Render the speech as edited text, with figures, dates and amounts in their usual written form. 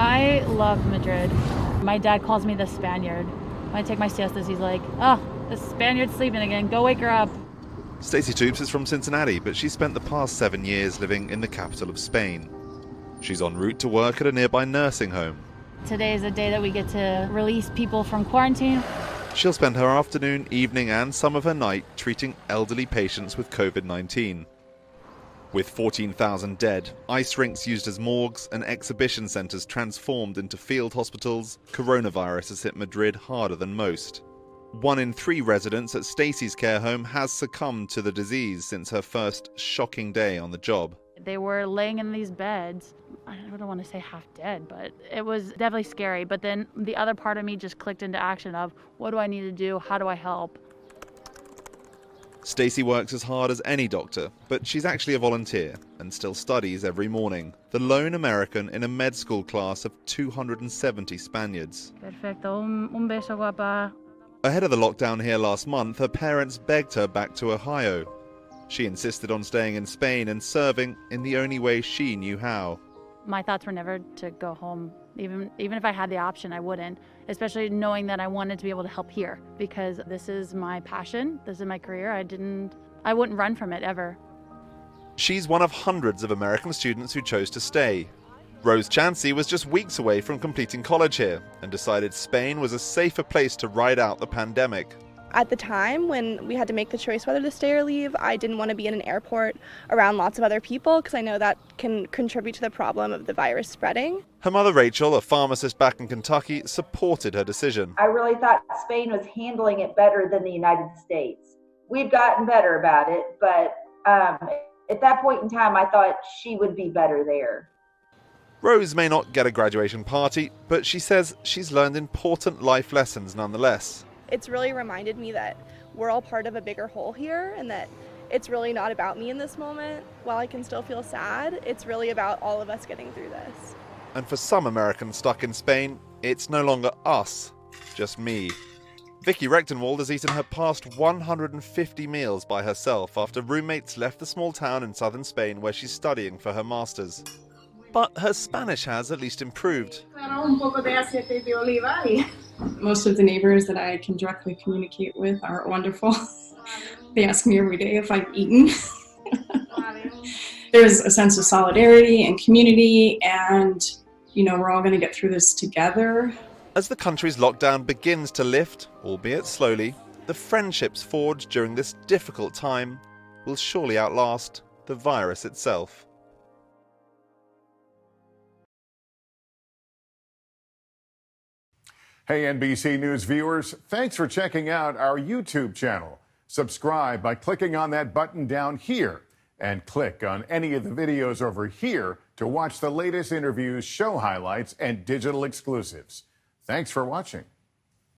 I love Madrid. My dad calls me the Spaniard. When I take my siestas, he's like, oh, the Spaniard's sleeping again. Go wake her up. Stacey Toops is from Cincinnati, but she spent the past 7 years living in the capital of Spain. She's en route to work at a nearby nursing home. Today is a day that we get to release people from quarantine. She'll spend her afternoon, evening and some of her night treating elderly patients with COVID-19. With 14,000 dead, ice rinks used as morgues and exhibition centres transformed into field hospitals, coronavirus has hit Madrid harder than most. 1 in 3 residents at Stacey's care home has succumbed to the disease since her first shocking day on the job. They were laying in these beds. I don't want to say half dead, but it was definitely scary. But then the other part of me just clicked into action of, what do I need to do? How do I help? Stacey works as hard as any doctor, but she's actually a volunteer and still studies every morning. The lone American in a med school class of 270 Spaniards. Perfecto. Un beso, guapa. Ahead of the lockdown here last month, her parents begged her back to Ohio. She insisted on staying in Spain and serving in the only way she knew how. My thoughts were never to go home. Even if I had the option, I wouldn't, especially knowing that I wanted to be able to help here because this is my passion, this is my career. I wouldn't run from it ever. She's one of hundreds of American students who chose to stay. Rose Chansey was just weeks away from completing college here and decided Spain was a safer place to ride out the pandemic. At the time when we had to make the choice whether to stay or leave, I didn't want to be in an airport around lots of other people because I know that can contribute to the problem of the virus spreading. Her mother Rachel, a pharmacist back in Kentucky, supported her decision. I really thought Spain was handling it better than the United States. We've gotten better about it, but at that point in time, I thought she would be better there. Rose may not get a graduation party, but she says she's learned important life lessons nonetheless. It's really reminded me that we're all part of a bigger whole here and that it's really not about me in this moment. While I can still feel sad, it's really about all of us getting through this. And for some Americans stuck in Spain, it's no longer us, just me. Vicky Rechtenwald has eaten her past 150 meals by herself after roommates left the small town in southern Spain where she's studying for her master's. But her Spanish has at least improved. Most of the neighbors that I can directly communicate with are wonderful. They ask me every day if I've eaten. There's a sense of solidarity and community, and we're all going to get through this together. As the country's lockdown begins to lift, albeit slowly, the friendships forged during this difficult time will surely outlast the virus itself. Hey NBC News viewers, thanks for checking out our YouTube channel. Subscribe by clicking on that button down here and click on any of the videos over here to watch the latest interviews, show highlights, and digital exclusives. Thanks for watching.